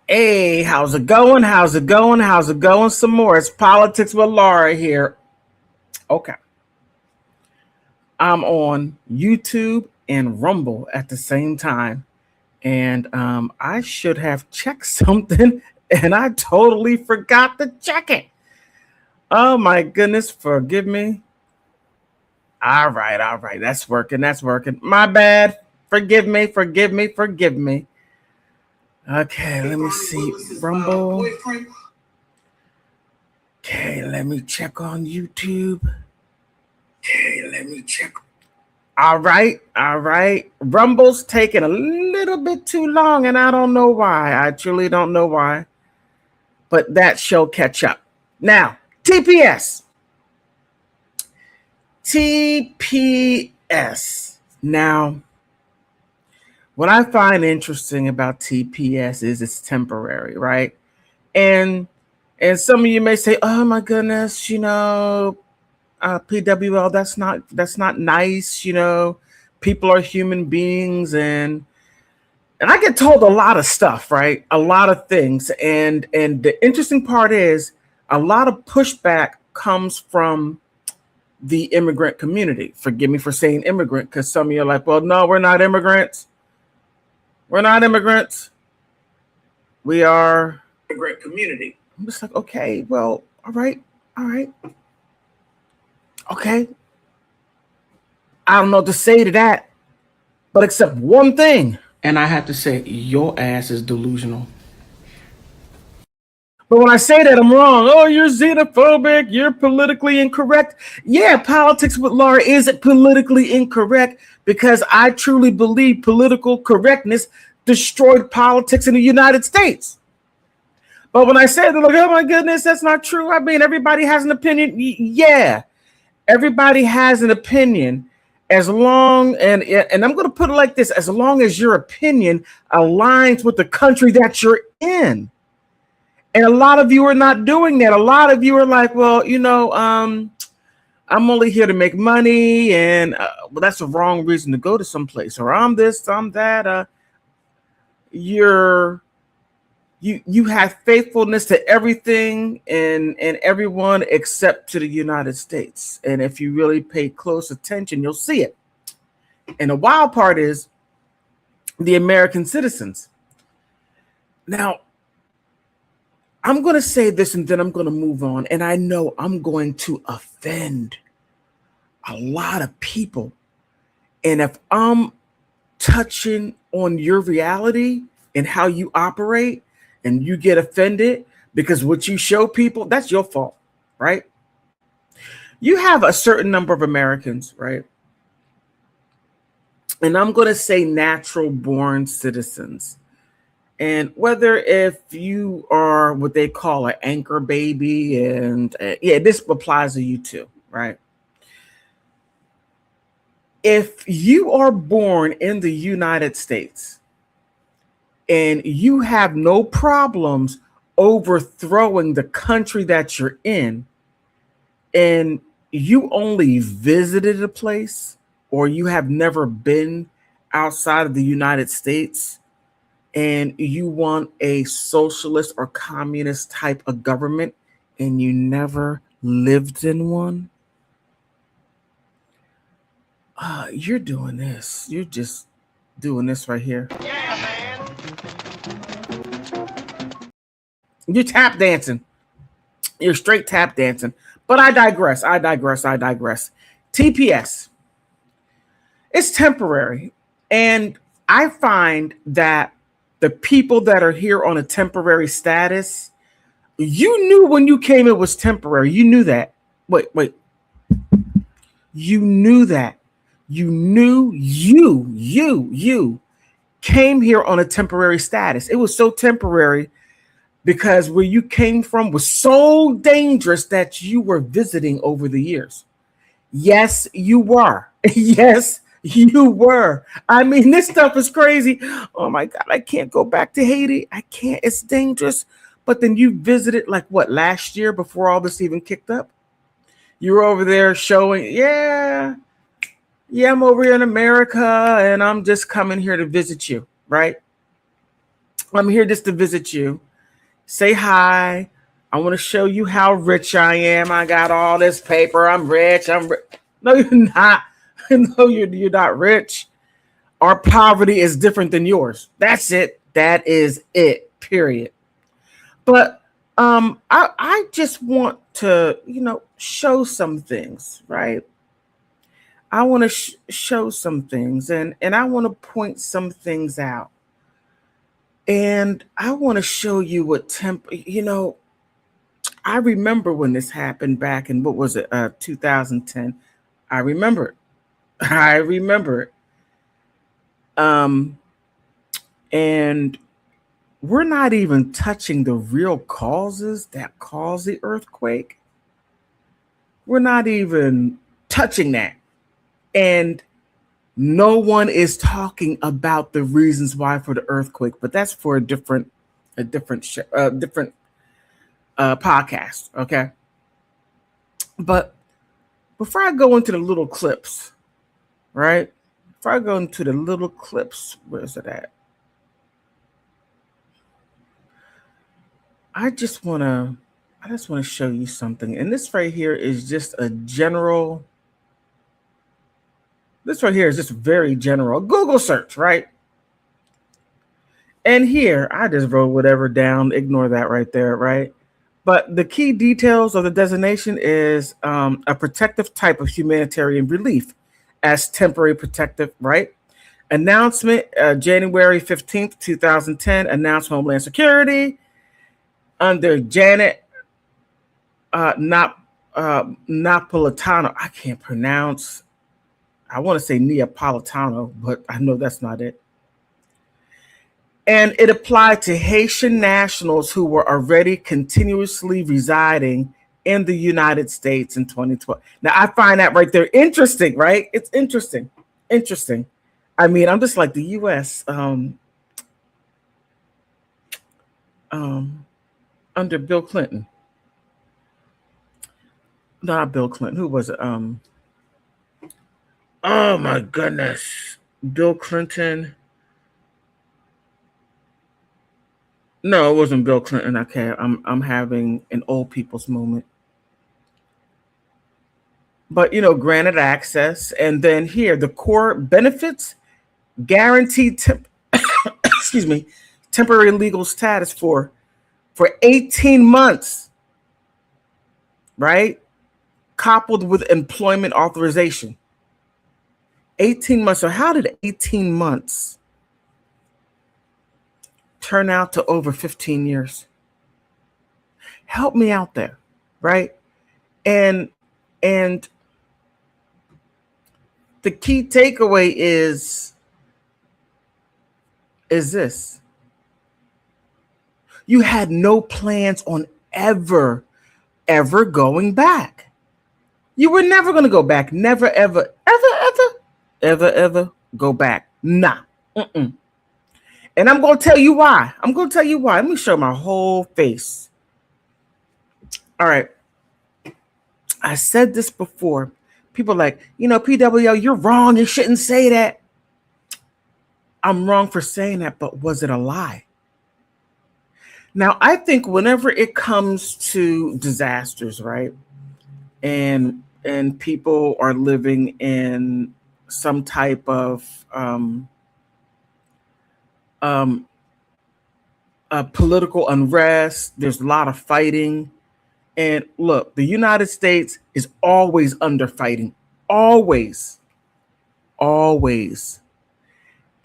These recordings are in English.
Hey, how's it going? How's it going? How's it going? Some more. It's Politics with Laura here. Okay. I'm on YouTube and Rumble at the same time. And I should have checked something and I totally forgot to check it. Oh my goodness, forgive me. All right. That's working. That's working. My bad. Forgive me. Okay, let me see. Rumble. Okay, let me check on YouTube. All right. Rumble's taking a little bit too long, and I don't know why. I truly don't know why. But that shall catch up. Now, TPS. TPS. Now, what I find interesting about TPS is it's temporary, right? And some of you may say, "Oh my goodness, PWL, that's not nice, People are human beings, and I get told a lot of stuff, right? A lot of things, and the interesting part is a lot of pushback comes from the immigrant community. Forgive me for saying immigrant, because some of you are like, well, no, we're not immigrants. We're not immigrants. We are immigrant community. I'm just like, okay, well, all right. Okay. I don't know what to say to that, but except one thing. And I have to say, your ass is delusional. But when I say that, I'm wrong. Oh, you're xenophobic. You're politically incorrect. Yeah, Politics with Laura isn't politically incorrect because I truly believe political correctness destroyed politics in the United States. But when I say that, like, oh my goodness, that's not true. I mean, everybody has an opinion. Yeah, everybody has an opinion. As long and I'm going to put it like this: as long as your opinion aligns with the country that you're in. And a lot of you are not doing that. A lot of you are like, well, I'm only here to make money, and well, that's the wrong reason to go to some place, or I'm this, I'm that. You have faithfulness to everything and everyone except to the United States. And if you really pay close attention, you'll see it. And the wild part is the American citizens. Now, I'm going to say this and then I'm going to move on. And I know I'm going to offend a lot of people. And if I'm touching on your reality and how you operate and you get offended because what you show people, that's your fault, right? You have a certain number of Americans, right? And I'm going to say natural born citizens. And whether if you are what they call an anchor baby, and this applies to you too, right? If you are born in the United States and you have no problems overthrowing the country that you're in, and you only visited a place or you have never been outside of the United States, and you want a socialist or communist type of government and you never lived in one, you're doing this. You're just doing this right here. Yeah, man. You're tap dancing. You're straight tap dancing. But I digress. TPS. It's temporary. And I find that the people that are here on a temporary status, you knew when you came it was temporary. You knew that. Wait. You knew that. You knew you came here on a temporary status. It was so temporary because where you came from was so dangerous that you were visiting over the years. Yes, you were. Yes, you were. I mean, this stuff is crazy. Oh my God, I can't go back to Haiti. I can't. It's dangerous. But then you visited like what, last year before all this even kicked up? You were over there showing, yeah, I'm over here in America and I'm just coming here to visit you, right? I'm here just to visit you, say hi. I want to show you how rich I am. I got all this paper. I'm rich. No, you're not. No, you're not rich. Our poverty is different than yours. That's it. That is it. Period. But I just want to, show some things, right? I want to show some things, and I want to point some things out. And I want to show you what I remember when this happened back in, what was it, 2010. I remember it. I remember it. And we're not even touching the real causes that cause the earthquake. We're not even touching that. And no one is talking about the reasons why for the earthquake, but that's for a different podcast. Okay. But before I go into the little clips, right? Before I go into the little clips, where's it at? I just want to show you something. And this right here is just a general. This right here is just very general. Google search, right? And here, I just wrote whatever down. Ignore that right there, right? But the key details of the designation is a protective type of humanitarian relief as temporary protective, right? Announcement, January 15th, 2010, announced Homeland Security under Janet Napolitano. I can't pronounce. I want to say Neapolitano, but I know that's not it. And it applied to Haitian nationals who were already continuously residing in the United States in 2012. Now, I find that right there interesting, right? It's interesting. Interesting. I mean, I'm just like the U.S. Under Bill Clinton. Not Bill Clinton. Who was it? Oh my goodness. Bill Clinton. No, it wasn't Bill Clinton. Okay, I'm having an old people's moment. But granted access, and then here the core benefits, guaranteed excuse me, temporary legal status for 18 months, right? Coupled with employment authorization. 18 months. So how did 18 months turn out to over 15 years? Help me out there, right? And the key takeaway is this. You had no plans on ever going back. You were never going to go back. Never, ever go back. Nah. Mm-mm. And I'm going to tell you why. Let me show my whole face. All right. I said this before. People are like, PWL, you're wrong. You shouldn't say that. I'm wrong for saying that, but was it a lie? Now, I think whenever it comes to disasters, right, and people are living in some type of political unrest, there's a lot of fighting. And look, the United States is always under fighting. Always.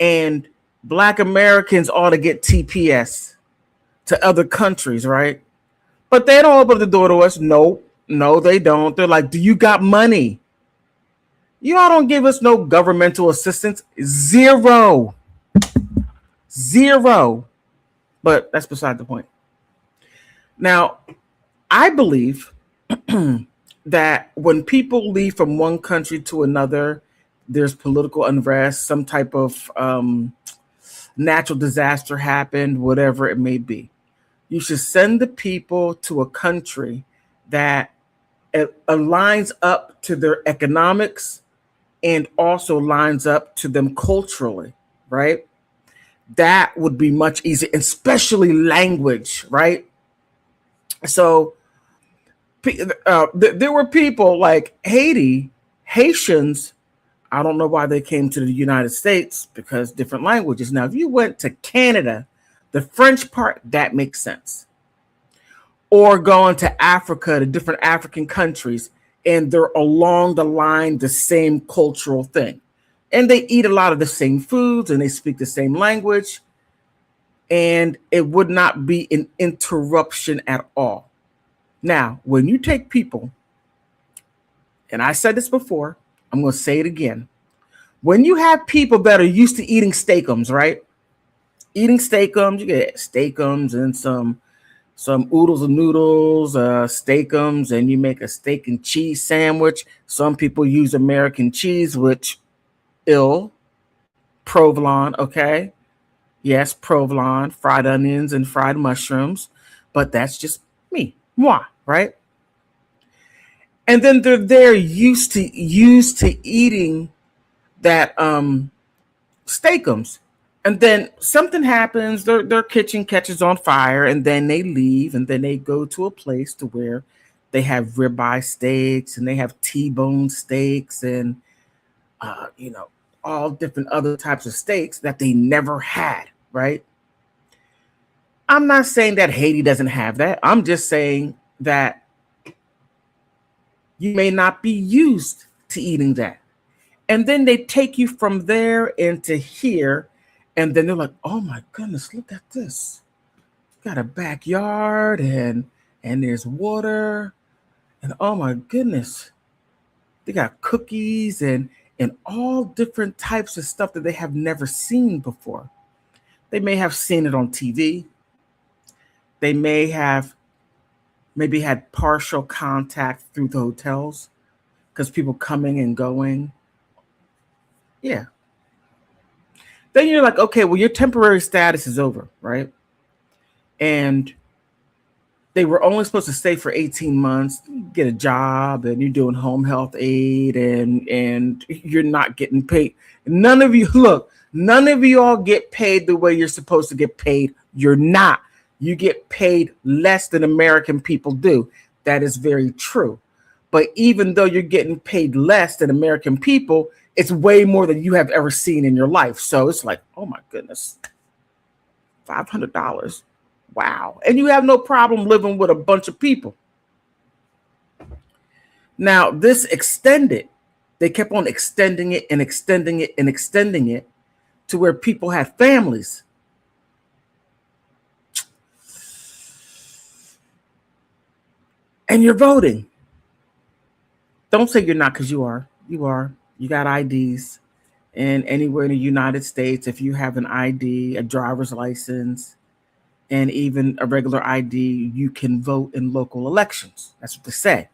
And Black Americans ought to get TPS to other countries, right? But they don't open the door to us. No, they don't. They're like, do you got money? You all don't give us no governmental assistance. Zero. But that's beside the point. Now, I believe that when people leave from one country to another, there's political unrest, some type of natural disaster happened, whatever it may be. You should send the people to a country that aligns up to their economics and also lines up to them culturally, right? That would be much easier, especially language, right? So there were people like Haitians. I don't know why they came to the United States because different languages. Now, if you went to Canada, the French part, that makes sense. Or going to Africa, to different African countries, and they're along the line the same cultural thing. And they eat a lot of the same foods and they speak the same language. And it would not be an interruption at all. Now, when you take people, and I said this before, I'm going to say it again. When you have people that are used to eating steakums, right? Eating steakums, you get steakums and some oodles and noodles, steakums, and you make a steak and cheese sandwich. Some people use American cheese, which provolone, okay? Yes, provolone, fried onions and fried mushrooms, but that's just moi, right? And then they're used to eating that steakums. And then something happens, their kitchen catches on fire, and then they leave, and then they go to a place to where they have ribeye steaks and they have T-bone steaks and all different other types of steaks that they never had, right? I'm not saying that Haiti doesn't have that. I'm just saying that you may not be used to eating that. And then they take you from there into here, and then they're like, oh my goodness, look at this. Got a backyard and there's water. And oh my goodness, they got cookies and all different types of stuff that they have never seen before. They may have seen it on TV. They may have maybe had partial contact through the hotels because people coming and going. Yeah. Then you're like, okay, well, your temporary status is over, right? And they were only supposed to stay for 18 months, get a job, and you're doing home health aid, and you're not getting paid. None of you all get paid the way you're supposed to get paid. You're not. You get paid less than American people do. That is very true. But even though you're getting paid less than American people, it's way more than you have ever seen in your life. So it's like, oh my goodness, $500. Wow. And you have no problem living with a bunch of people. Now, this extended, they kept on extending it and extending it and extending it to where people had families. And you're voting. Don't say you're not, because you are. You are. You got IDs. And anywhere in the United States, if you have an ID, a driver's license, and even a regular ID, you can vote in local elections. That's what they say.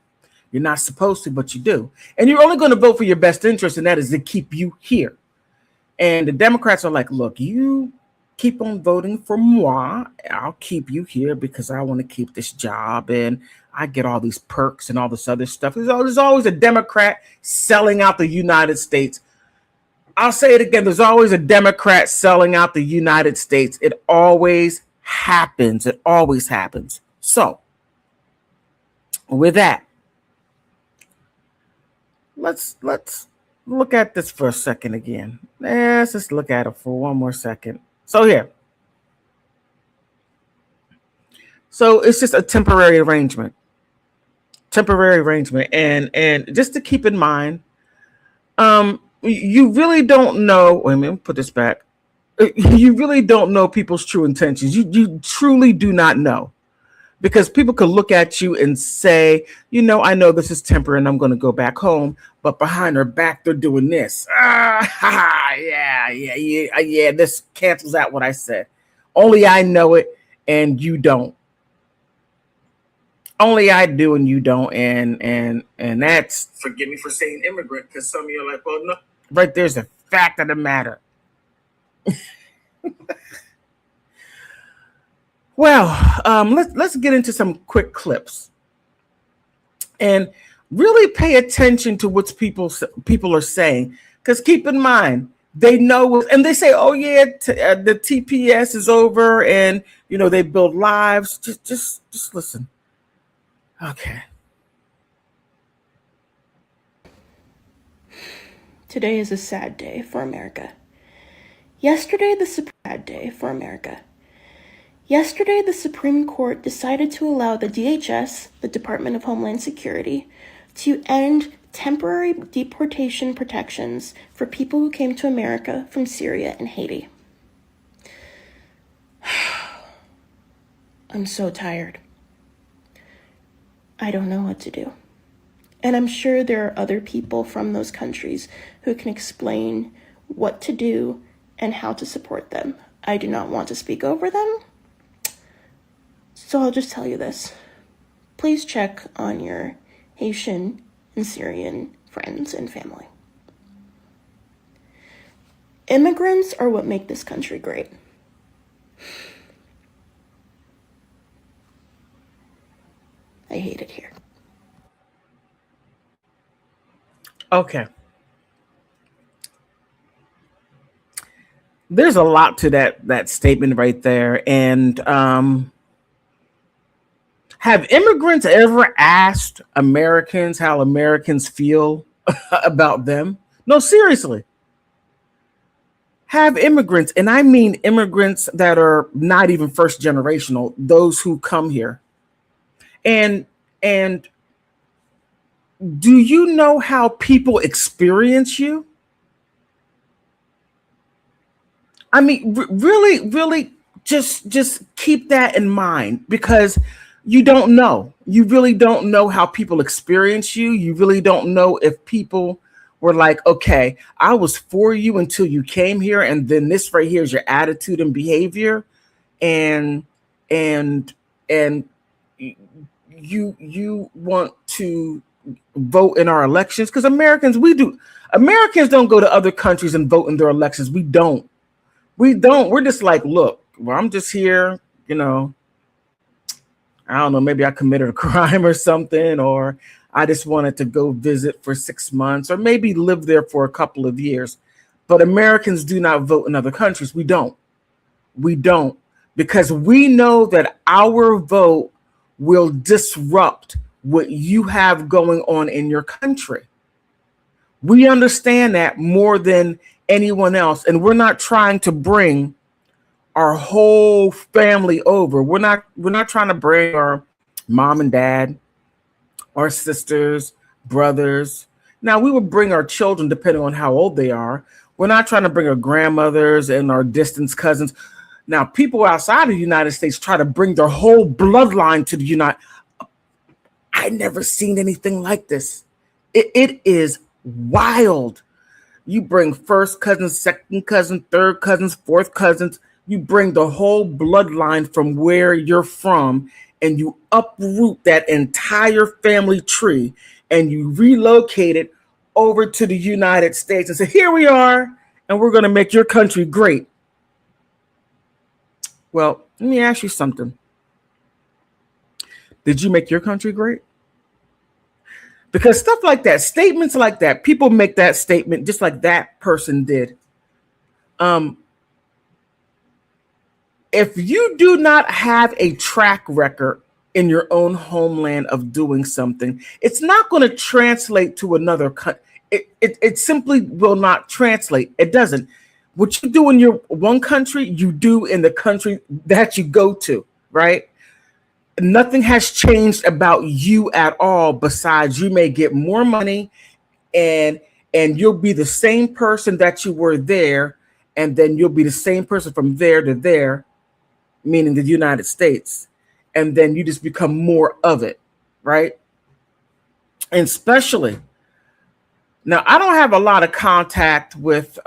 You're not supposed to, but you do. And you're only going to vote for your best interest, and that is to keep you here. And the Democrats are like, look, you keep on voting for moi. I'll keep you here because I want to keep this job, and I get all these perks and all this other stuff. There's always a Democrat selling out the United States. I'll say it again. There's always a Democrat selling out the United States. It always happens. It always happens. So, with that, let's look at this for a second again. Let's just look at it for one more second. So here. So it's just a temporary arrangement. And just to keep in mind, you really don't know. Wait a minute, put this back. You really don't know people's true intentions. You truly do not know, because people could look at you and say, I know this is temporary and I'm going to go back home, but behind their back they're doing this. Yeah. This cancels out what I said. Only I know it and you don't. Only I do and you don't, and that's, forgive me for saying immigrant, because some of you are like, well, no, right there's the fact of the matter. Well, let's get into some quick clips, and really pay attention to what people are saying, because keep in mind, They know, and they say, "Oh yeah, the TPS is over," and they build lives. Just listen. Okay. Today is a sad day for America. Yesterday, the Supreme Court decided to allow the DHS, the Department of Homeland Security, to end temporary deportation protections for people who came to America from Syria and Haiti. I'm so tired. I don't know what to do. And I'm sure there are other people from those countries who can explain what to do and how to support them. I do not want to speak over them, so I'll just tell you this. Please check on your Haitian and Syrian friends and family. Immigrants are what make this country great. I hate it here. Okay. There's a lot to that statement right there. And have immigrants ever asked Americans how Americans feel about them? No, seriously. Have immigrants, and I mean immigrants that are not even first generational, those who come here. And do you know how people experience you? I mean, really, really, just keep that in mind, because you don't know. You really don't know how people experience you. You really don't know if people were like, okay, I was for you until you came here, and then this right here is your attitude and behavior, and and and you want to vote in our elections, because Americans don't go to other countries and vote in their elections. We don't. We're just like, look, well, I'm just here, I don't know, maybe I committed a crime or something, or I just wanted to go visit for 6 months, or maybe live there for a couple of years. But Americans do not vote in other countries. We don't, because we know that our vote will disrupt what you have going on in your country. We understand that more than anyone else, and we're not trying to bring our whole family over. We're not trying to bring our mom and dad, our sisters, brothers. Now, we would bring our children depending on how old they are. We're not trying to bring our grandmothers and our distant cousins. Now, people outside of the United States try to bring their whole bloodline to the United. I never seen anything like this. It is wild. You bring first cousins, second cousins, third cousins, fourth cousins. You bring the whole bloodline from where you're from, and you uproot that entire family tree, and you relocate it over to the United States and say, here we are, and we're going to make your country great. Well, let me ask you something. Did you make your country great? Because stuff like that, statements like that, people make that statement just like that person did. If you do not have a track record in your own homeland of doing something, it's not going to translate to another country. It simply will not translate. It doesn't. What you do in your one country, you do in the country that you go to, right? Nothing has changed about you at all, besides you may get more money, and you'll be the same person that you were there, and then you'll be the same person from there to there, meaning the United States, and then you just become more of it, right? And especially now, I don't have a lot of contact with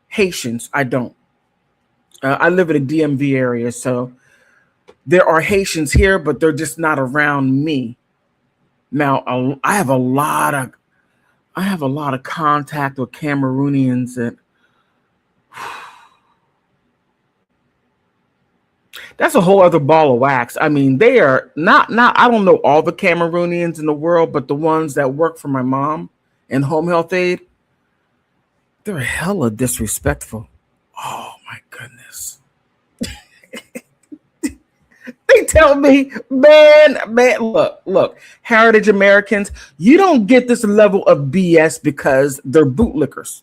Haitians. I don't. I live in a DMV area, so there are Haitians here, but they're just not around me. Now, I have a lot of contact with Cameroonians, and that's a whole other ball of wax. I mean, they are not. I don't know all the Cameroonians in the world, but the ones that work for my mom and home health aid, they're hella disrespectful. Oh my goodness. They tell me, man, look, Heritage Americans, you don't get this level of BS because they're bootlickers.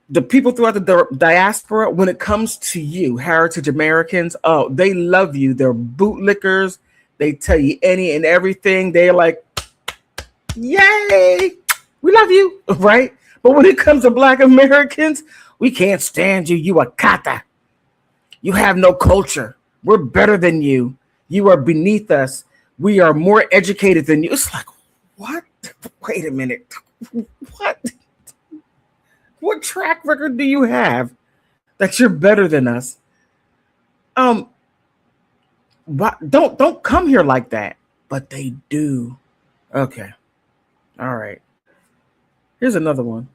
The people throughout the diaspora, when it comes to you, Heritage Americans, oh, they love you. They're bootlickers. They tell you any and everything. They're like, yay, we love you, right? But when it comes to Black Americans, we can't stand you. You a kata. You have no culture. We're better than you. You are beneath us. We are more educated than you. It's like, what? Wait a minute. What? What track record do you have that you're better than us? Don't come here like that. But they do. Okay. All right. Here's another one.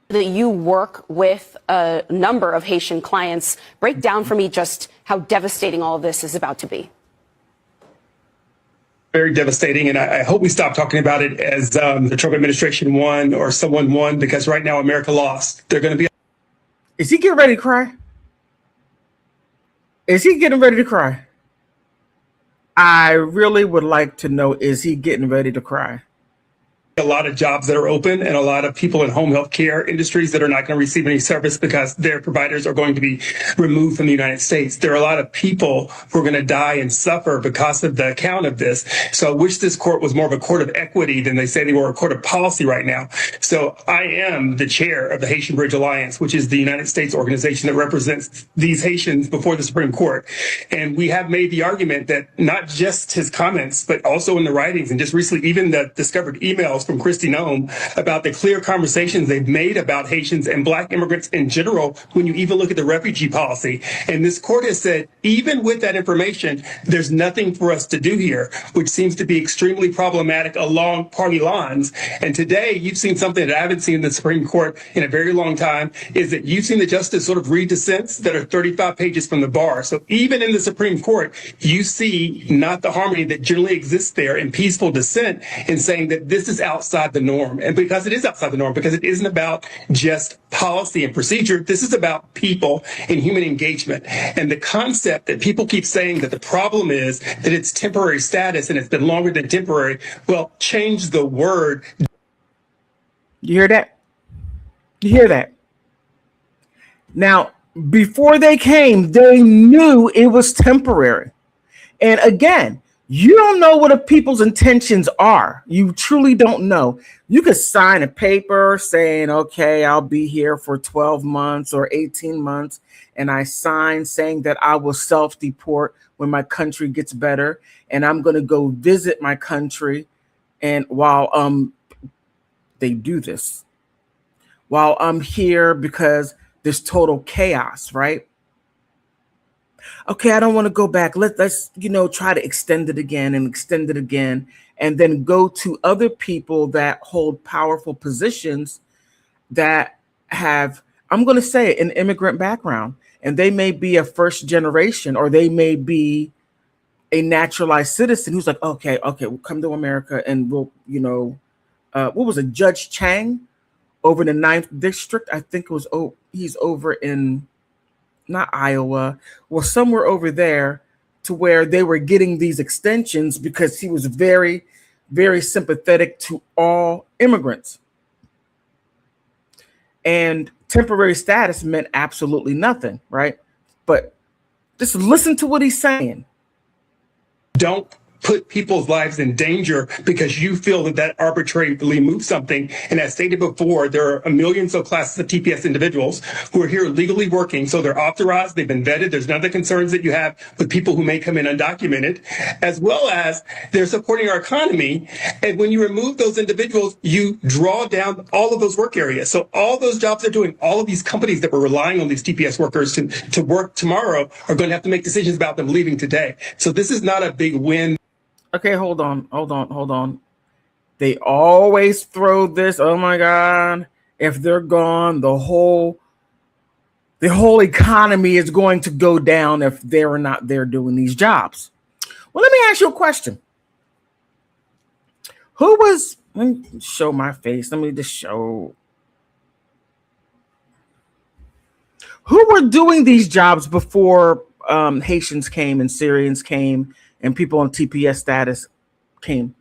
That you work with a number of Haitian clients. Break down for me just how devastating all of this is about to be. Very devastating, and I hope we stop talking about it as the Trump administration won or someone won, because right now America lost. They're going to be. Is he getting ready to cry? Is he getting ready to cry? I really would like to know, is he getting ready to cry? A lot of jobs that are open and a lot of people in home health care industries that are not going to receive any service because their providers are going to be removed from the United States. There are a lot of people who are going to die and suffer because of the account of this. So I wish this court was more of a court of equity than they say they were a court of policy right now. So I am the chair of the Haitian Bridge Alliance, which is the United States organization that represents these Haitians before the Supreme Court. And we have made the argument that not just his comments, but also in the writings and just recently, even the discovered emails from Kristi Noem about the clear conversations they've made about Haitians and Black immigrants in general when you even look at the refugee policy. And this court has said, even with that information, there's nothing for us to do here, which seems to be extremely problematic along party lines. And today, you've seen something that I haven't seen in the Supreme Court in a very long time, is that you've seen the justice sort of read dissents that are 35 pages from the bar. So even in the Supreme Court, you see not the harmony that generally exists there in peaceful dissent in saying that this is outside the norm. And because it is outside the norm, because it isn't about just policy and procedure, this is about people and human engagement. And the concept that people keep saying that the problem is that it's temporary status and it's been longer than temporary, well, change the word. You hear that? You hear that? Now, before they came, they knew it was temporary. And again, you don't know what a people's intentions are. You truly don't know. You could sign a paper saying, okay, I'll be here for 12 months or 18 months. And I sign saying that I will self-deport when my country gets better. And I'm going to go visit my country. And while they do this, while I'm here, because there's total chaos, right? Okay, I don't want to go back. Let's try to extend it again and extend it again, and then go to other people that hold powerful positions that have, I'm going to say it, an immigrant background, and they may be a first generation, or they may be a naturalized citizen who's like, okay, we'll come to America and we'll, what was it, Judge Chang over in the 9th district? I think it was, he's over in not Iowa, well, somewhere over there, to where they were getting these extensions because he was very, very sympathetic to all immigrants. And temporary status meant absolutely nothing, right? But just listen to what he's saying. Don't put people's lives in danger because you feel that arbitrarily moves something. And as stated before, there are a million so classes of TPS individuals who are here legally working. So they're authorized, they've been vetted. There's none of the concerns that you have with people who may come in undocumented, as well as they're supporting our economy. And when you remove those individuals, you draw down all of those work areas. So all those jobs they're doing, all of these companies that were relying on these TPS workers to work tomorrow are going to have to make decisions about them leaving today. So this is not a big win. Okay, hold on. They always throw this, oh my God, if they're gone, the whole economy is going to go down if they're not there doing these jobs. Well, let me ask you a question. Who was, let me show my face. Let me just show. Who were doing these jobs before Haitians came and Syrians came and people on TPS status came?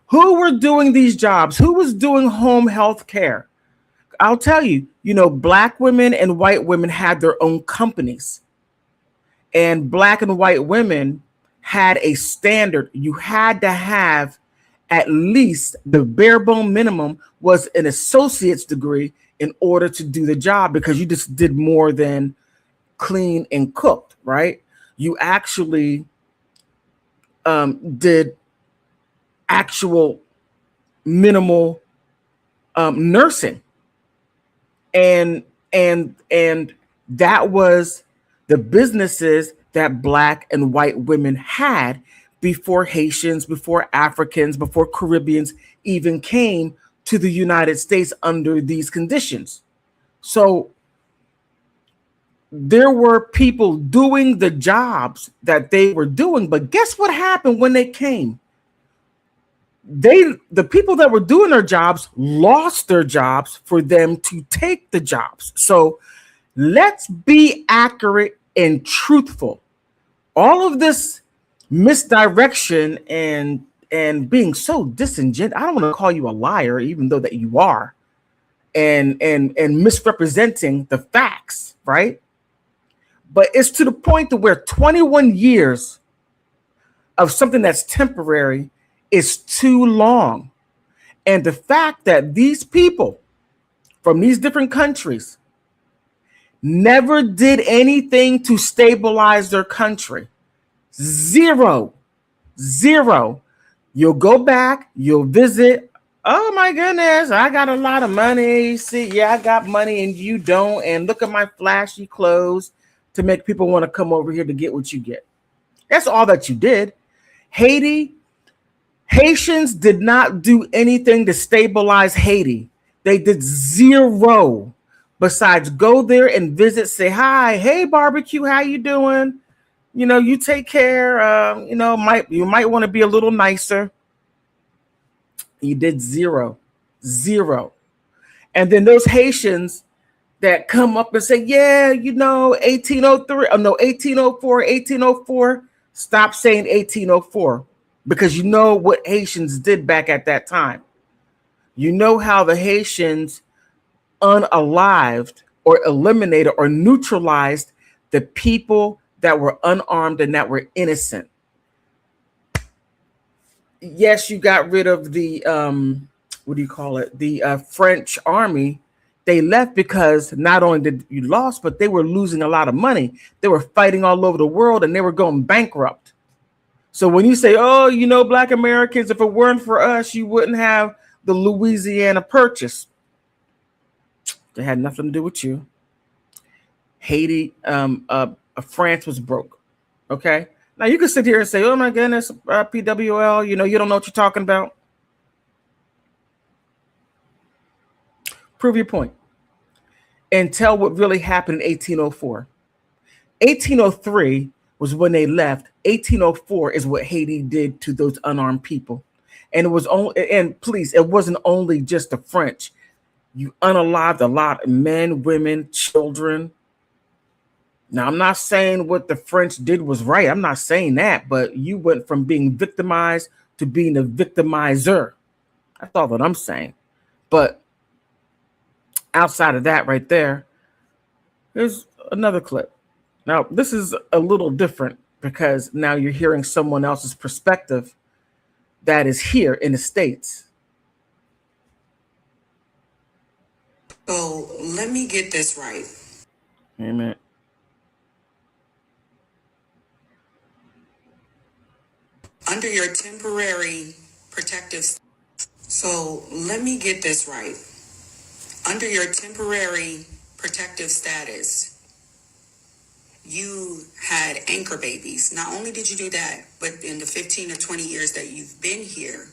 Who were doing these jobs? Who was doing home health care? I'll tell you, black women and white women had their own companies. And black and white women had a standard. You had to have at least the bare bone minimum was an associate's degree in order to do the job, because you just did more than clean and cooked, right? You actually did actual minimal nursing, and that was the businesses that black and white women had before Haitians, before Africans, before Caribbeans even came to the United States under these conditions. So there were people doing the jobs that they were doing, but guess what happened when they came? The people that were doing their jobs lost their jobs for them to take the jobs. So let's be accurate and truthful. All of this misdirection and being so disingenuous, I don't want to call you a liar, even though that you are, and misrepresenting the facts, right? But it's to the point to where 21 years of something that's temporary is too long. And the fact that these people from these different countries never did anything to stabilize their country. Zero. You'll go back, you'll visit. Oh my goodness, I got a lot of money. See, yeah, I got money and you don't. And look at my flashy clothes to make people want to come over here to get what you get. That's all that you did. Haitians did not do anything to stabilize Haiti. They did zero besides go there and visit, say hi, hey barbecue, how you doing? You take care. You might want to be a little nicer. You did zero. And then those Haitians that come up and say, yeah, 1803, oh no, 1804. Stop saying 1804, because you know what Haitians did back at that time. You know how the Haitians unalived or eliminated or neutralized the people that were unarmed and that were innocent. Yes, you got rid of the what do you call it? The French army. They left because not only did you lost, but they were losing a lot of money. They were fighting all over the world and they were going bankrupt. So when you say, oh, black Americans, if it weren't for us, you wouldn't have the Louisiana Purchase. They had nothing to do with you. Haiti, France was broke. Okay. Now you can sit here and say, oh my goodness, PWL, you don't know what you're talking about. Prove your point and tell what really happened in 1804. 1803 was when they left. 1804 is what Haiti did to those unarmed people. And it was only, and please, it wasn't only just the French. You unalived a lot of men, women, children. Now, I'm not saying what the French did was right. I'm not saying that, but you went from being victimized to being a victimizer. That's all that I'm saying. But outside of that right there, here's another clip. Now, this is a little different because now you're hearing someone else's perspective that is here in the States. So let me get this right. Amen. Under your temporary protective. So let me get this right. Under your temporary protective status, you had anchor babies. Not only did you do that, but in the 15 or 20 years that you've been here,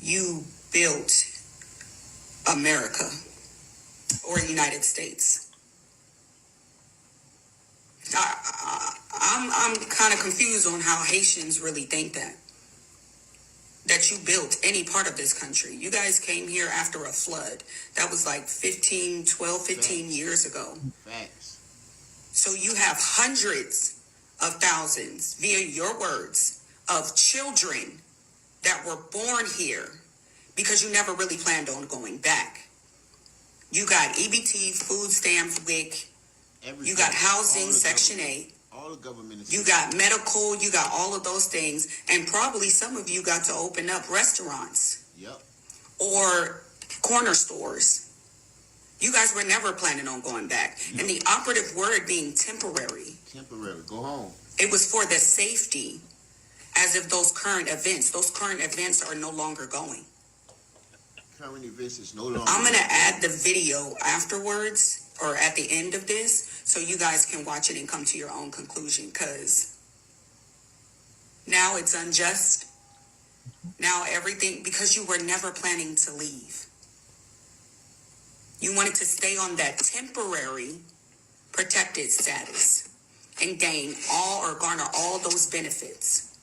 you built America or United States. I'm kind of confused on how Haitians really think that. that you built any part of this country. You guys came here after a flood. That was like 15 years ago. Facts. So you have hundreds of thousands, via your words, of children that were born here because you never really planned on going back. You got EBT, food stamps, WIC. You got housing, Section 8. All the government. You got medical. You got all of those things. And probably some of you got to open up restaurants. Yep. Or corner stores. You guys were never planning on going back. Yep. And the operative word being temporary. Temporary. Go home. It was for the safety, as if those current events are no longer going. Current events is no longer. I'm going to add the video afterwards or at the end of this so you guys can watch it and come to your own conclusion, because now it's unjust. Now everything, because you were never planning to leave. You wanted to stay on that temporary protected status and gain all or garner all those benefits.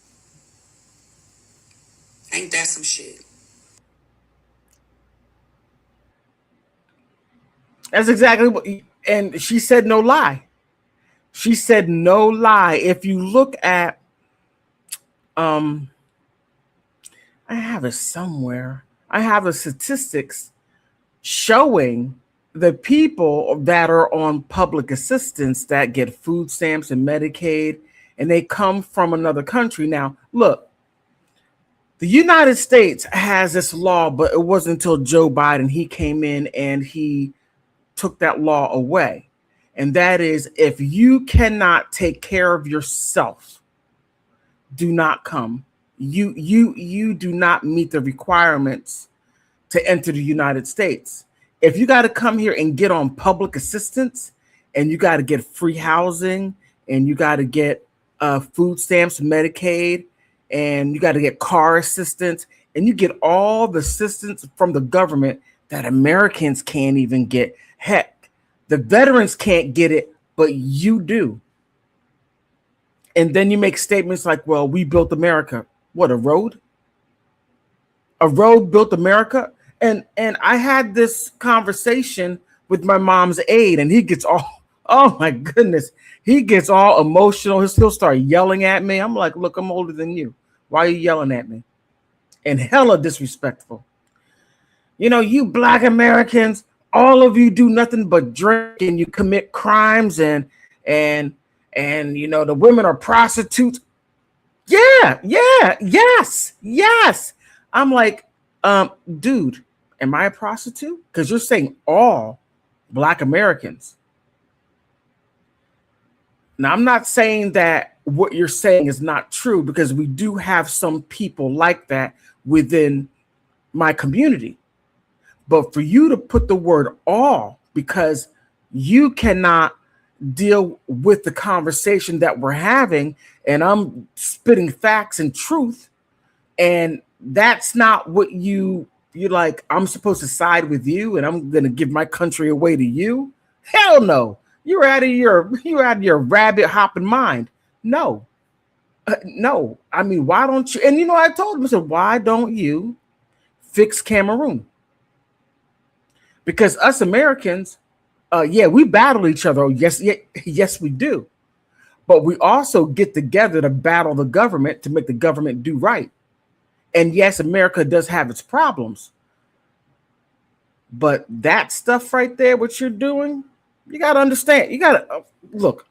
Ain't that some shit? That's exactly what, and she said no lie. She said no lie. If you look at, I have it somewhere. I have the statistics showing the people that are on public assistance that get food stamps and Medicaid, and they come from another country. Now, look, the United States has this law, but it wasn't until Joe Biden, he came in and he took that law away. And that is, if you cannot take care of yourself, do not come. You do not meet the requirements to enter the United States. If you got to come here and get on public assistance, and you got to get free housing, and you got to get food stamps, Medicaid, and you got to get car assistance, and you get all the assistance from the government that Americans can't even get. Heck, the veterans can't get it, but you do. And then you make statements like, well, we built America. What, a road? A road built America? And I had this conversation with my mom's aide, and he gets all, oh my goodness, he gets all emotional. He'll start yelling at me. I'm like, look, I'm older than you. Why are you yelling at me? And hella disrespectful. You know, you Black Americans, all of you do nothing but drink, and you commit crimes, and you know, the women are prostitutes. Yes. I'm like, dude, am I a prostitute? Because you're saying all Black Americans. Now, I'm not saying that what you're saying is not true, because we do have some people like that within my community. But for you to put the word all, because you cannot deal with the conversation that we're having, and I'm spitting facts and truth, and that's not what you're like, I'm supposed to side with you and I'm going to give my country away to you. Hell no. You're out of your rabbit hopping mind. No. No. I mean, why don't you? And you know, I told him, I said, why don't you fix Cameroon? Because us Americans, we battle each other. Yes, we do. But we also get together to battle the government to make the government do right. And yes, America does have its problems. But that stuff right there, what you're doing, you got to understand. You got to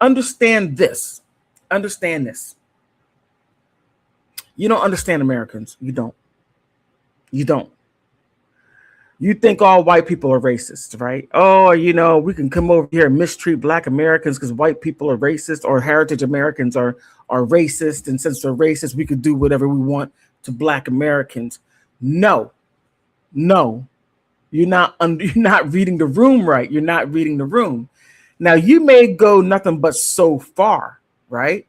understand this. Understand this. You don't understand Americans. You don't. You don't. You think all white people are racist, right? Oh, you know, we can come over here and mistreat Black Americans because white people are racist, or heritage Americans are racist. And since they're racist, we could do whatever we want to Black Americans. No. You're not reading the room right. You're not reading the room. Now, you may go nothing but so far, right?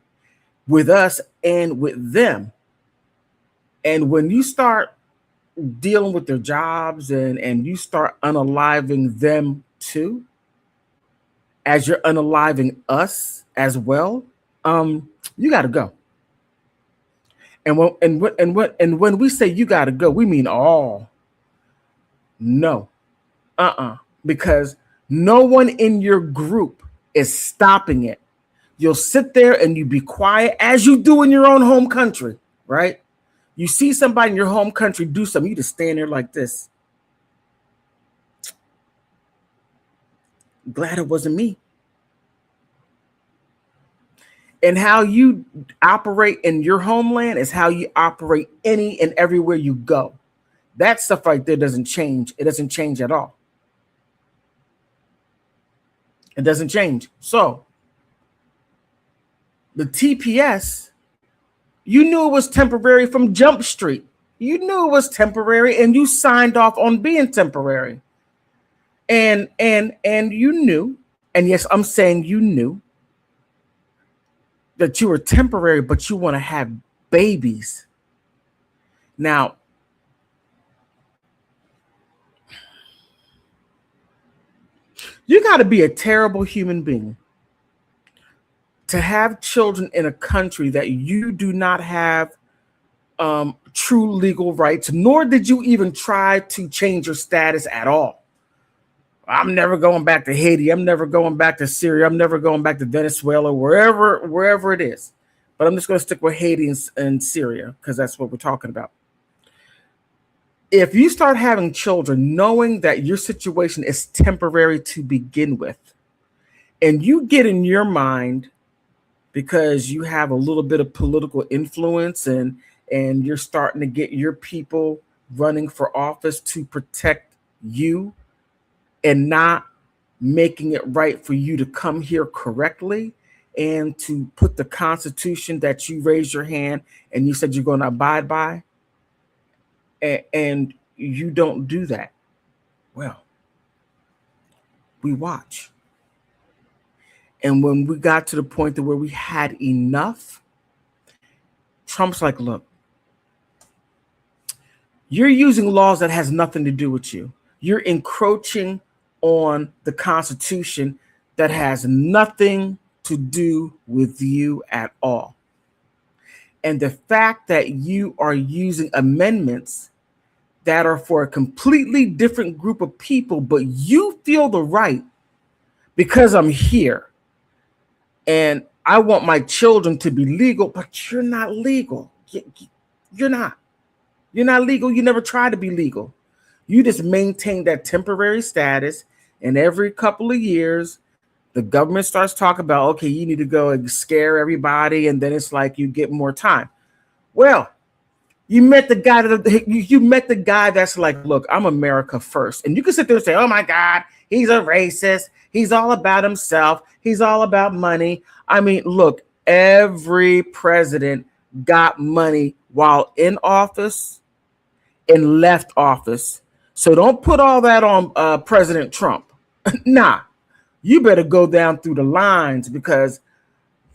With us and with them. And when you start dealing with their jobs and you start unaliving them too, as you're unaliving us as well, you got to go. And when we say you got to go, we mean all. No, because no one in your group is stopping it. You'll sit there and you be quiet as you do in your own home country, right? You see somebody in your home country do something, you just stand there like this. Glad it wasn't me. And how you operate in your homeland is how you operate any and everywhere you go. That stuff right there doesn't change. It doesn't change at all. It doesn't change. So the TPS, you knew it was temporary from Jump Street. You knew it was temporary and you signed off on being temporary. And you knew, and yes, I'm saying you knew that you were temporary, but you want to have babies. Now, you got to be a terrible human being to have children in a country that you do not have true legal rights, nor did you even try to change your status at all. I'm never going back to Haiti. I'm never going back to Syria. I'm never going back to Venezuela, wherever it is. But I'm just going to stick with Haiti and Syria because that's what we're talking about. If you start having children knowing that your situation is temporary to begin with, and you get in your mind because you have a little bit of political influence and you're starting to get your people running for office to protect you and not making it right for you to come here correctly and to put the Constitution that you raised your hand and you said you're going to abide by, and you don't do that, well, we watch. And when we got to the point to where we had enough, Trump's like, look, you're using laws that has nothing to do with you. You're encroaching on the Constitution that has nothing to do with you at all. And the fact that you are using amendments that are for a completely different group of people, but you feel the right because I'm here and I want my children to be legal, but you're not legal. You're not. You're not legal. You never tried to be legal. You just maintain that temporary status, and every couple of years, the government starts talking about, okay, you need to go and scare everybody, and then it's like you get more time. Well, you met the guy that's like, look, I'm America first. And you can sit there and say, oh my God, he's a racist. He's all about himself. He's all about money. I mean, look, every president got money while in office and left office. So don't put all that on President Trump. Nah, you better go down through the lines because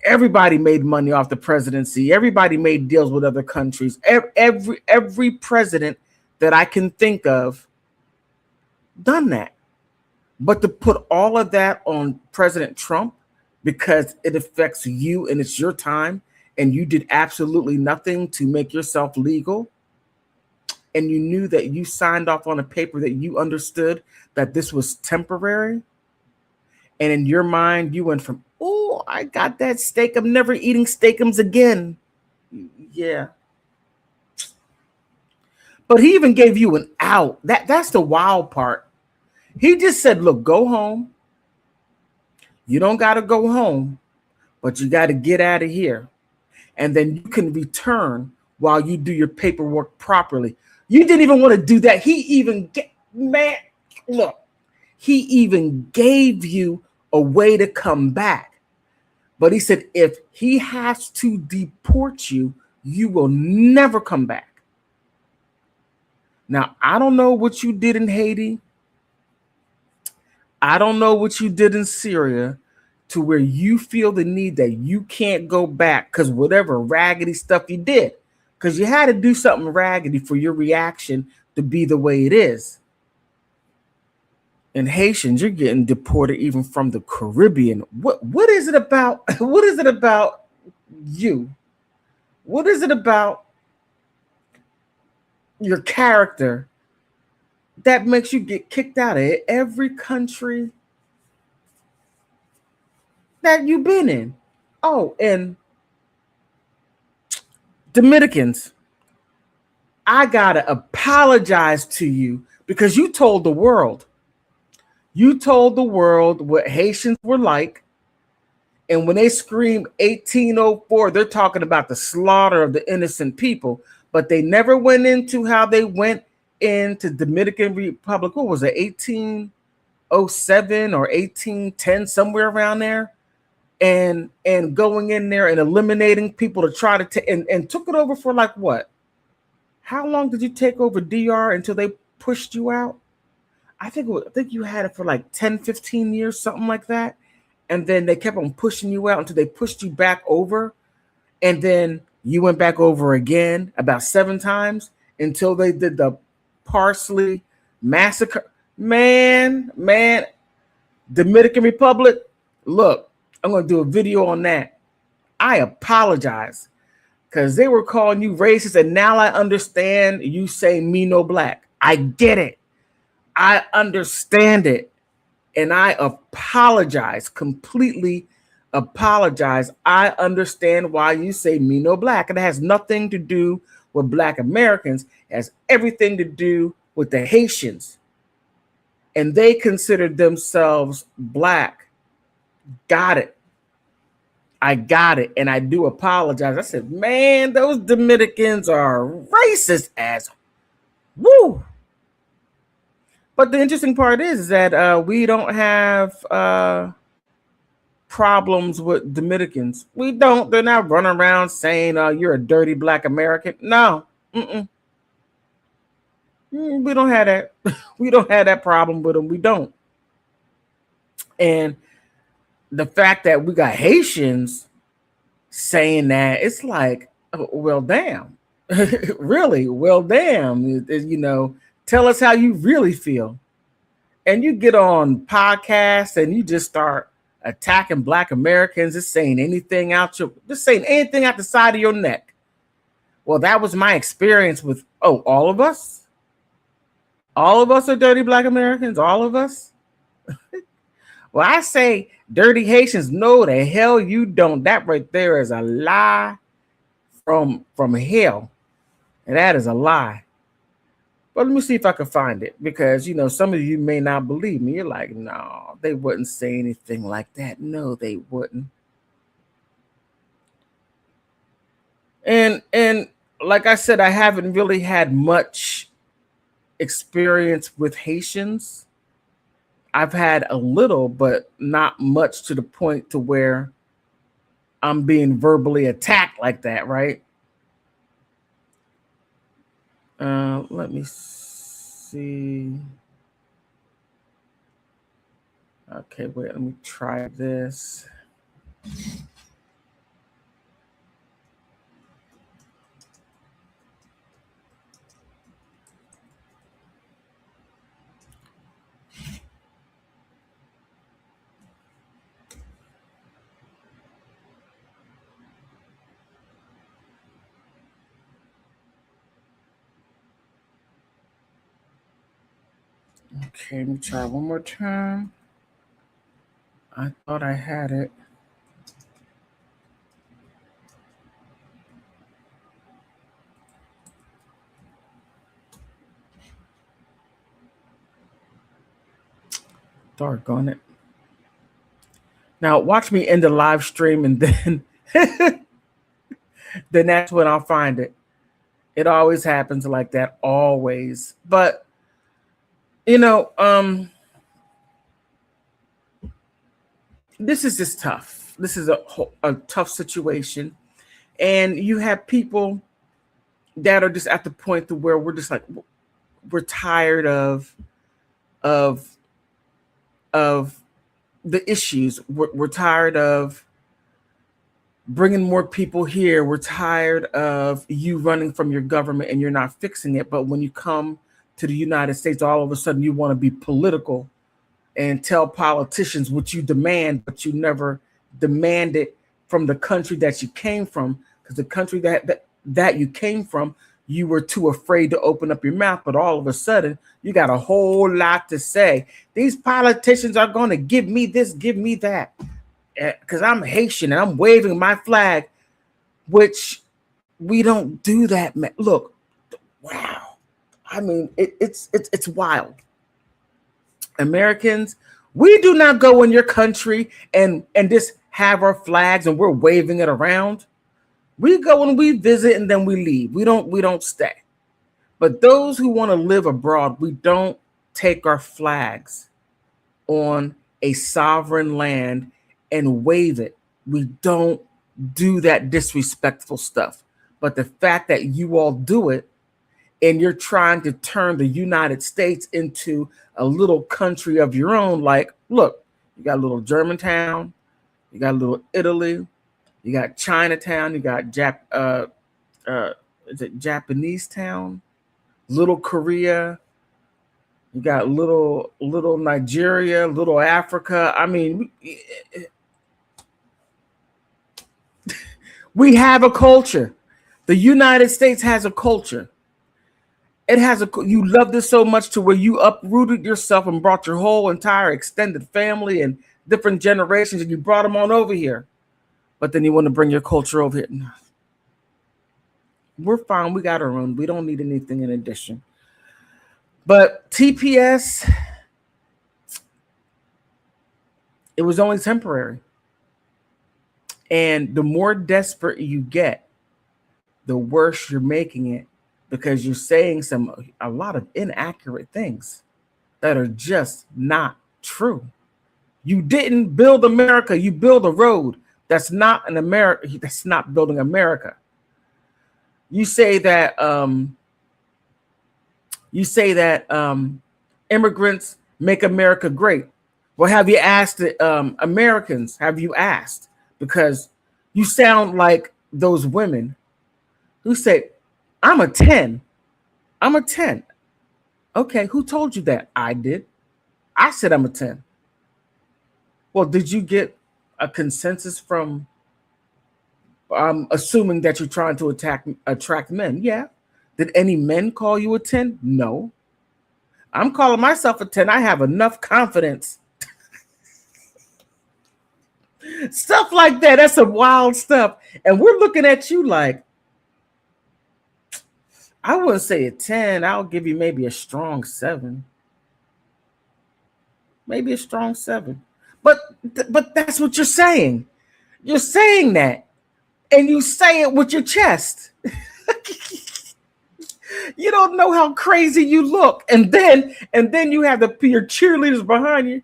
everybody made money off the presidency. Everybody made deals with other countries. Every president that I can think of done that. But to put all of that on President Trump because it affects you and it's your time and you did absolutely nothing to make yourself legal, and you knew that you signed off on a paper that you understood that this was temporary, and in your mind you went from, oh, I got that steak, I'm never eating steakums again. Yeah. But he even gave you an out. That's the wild part. He just said, look, go home. You don't got to go home, but you got to get out of here. And then you can return while you do your paperwork properly. You didn't even want to do that. He even gave you a way to come back. But he said, if he has to deport you, you will never come back. Now, I don't know what you did in Haiti. I don't know what you did in Syria to where you feel the need that you can't go back because whatever raggedy stuff you did, because you had to do something raggedy for your reaction to be the way it is. And Haitians, you're getting deported even from the Caribbean. What is it about? What is it about you? What is it about your character that makes you get kicked out of every country that you've been in. Oh, and Dominicans, I gotta apologize to you because you told the world. You told the world what Haitians were like. And when they scream 1804, they're talking about the slaughter of the innocent people. But they never went into how they went into Dominican Republic. What was it, 1807 or 1810, somewhere around there? And going in there and eliminating people to try to take and took it over for like what? How long did you take over DR until they pushed you out? I think you had it for like 10, 15 years, something like that. And then they kept on pushing you out until they pushed you back over. And then you went back over again about 7 times until they did the Parsley massacre. Man, Dominican Republic, look, I'm going to do a video on that. I apologize because they were calling you racist. And now I understand you say me no black. I get it. I understand it. And I apologize, completely apologize. I understand why you say me no black. It has nothing to do with Black Americans. It has everything to do with the Haitians. And they considered themselves black. Got it. I got it. And I do apologize. I said, man, those Dominicans are racist as woo. But the interesting part is that we don't have problems with Dominicans. We don't. They're not running around saying you're a dirty Black American. No. We don't have that. We don't have that problem with them. We don't. And the fact that we got Haitians saying that, it's like, oh, well, damn. Really? Well, damn. You know, tell us how you really feel. And you get on podcasts and you just start attacking Black Americans, just saying anything out the side of your neck. Well, that was my experience with, all of us? All of us are dirty Black Americans? All of us? Well, I say dirty Haitians. No, the hell you don't. That right there is a lie from hell. And that is a lie. But let me see if I can find it, because, you know, some of you may not believe me. You're like, no, they wouldn't say anything like that. No, they wouldn't. And like I said, I haven't really had much experience with Haitians. I've had a little, but not much to the point to where I'm being verbally attacked like that, right? Let me see. Okay, wait, let me try this. Okay, let me try one more time. I thought I had it. Doggone it. Now watch me end the live stream and then then that's when I'll find it. It always happens like that, always. But you know, this is just tough. This is a tough situation. And you have people that are just at the point to where we're just like, we're tired of the issues. We're tired of bringing more people here. We're tired of you running from your government and you're not fixing it. But when you come to the United States, all of a sudden you want to be political and tell politicians what you demand, but you never demand it from the country that you came from, because the country that you came from, you were too afraid to open up your mouth, but all of a sudden you got a whole lot to say. These politicians are going to give me this, give me that, because I'm Haitian and I'm waving my flag, which we don't do that, man. Look, wow. I mean, it's wild. Americans, we do not go in your country and just have our flags and we're waving it around. We go and we visit and then we leave. We don't stay. But those who want to live abroad, we don't take our flags on a sovereign land and wave it. We don't do that disrespectful stuff. But the fact that you all do it, and you're trying to turn the United States into a little country of your own, like, look, you got a little Germantown, you got a little Italy, you got Chinatown, you got is it Japanese town, little Korea, you got little Nigeria, little Africa. I mean, we have a culture. The United States has a culture. It has you love this so much to where you uprooted yourself and brought your whole entire extended family and different generations, and you brought them on over here. But then you want to bring your culture over here. No. We're fine. We got our own. We don't need anything in addition. But TPS, it was only temporary. And the more desperate you get, the worse you're making it, because you're saying a lot of inaccurate things that are just not true. You didn't build America. You build a road. That's not an America. That's not building America. You say that immigrants make America great. Well, have you asked the Americans? Have you asked? Because you sound like those women who say, I'm a 10. I'm a 10. Okay, who told you that? I did. I said I'm a 10. Well, did you get a consensus from, I'm assuming that you're trying to attract men? Yeah. Did any men call you a 10? No. I'm calling myself a 10. I have enough confidence. Stuff like that. That's some wild stuff. And we're looking at you like, I wouldn't say a 10. I'll give you maybe a strong 7. Maybe a strong 7. But that's what you're saying. You're saying that. And you say it with your chest. You don't know how crazy you look. And then you have your cheerleaders behind you.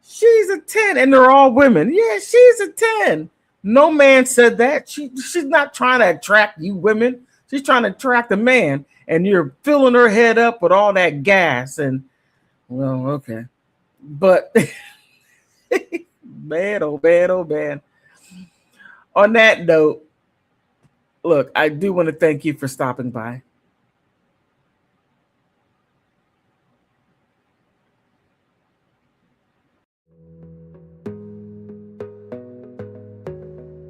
She's a 10. And they're all women. Yeah, she's a 10. No man said that. She's not trying to attract you women. She's trying to attract a man, and you're filling her head up with all that gas. And, well, okay. But, man, oh, man, oh, man. On that note, look, I do want to thank you for stopping by.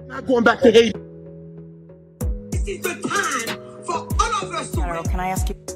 Not going back to Haiti. This is the time for all of us to General, can I ask you?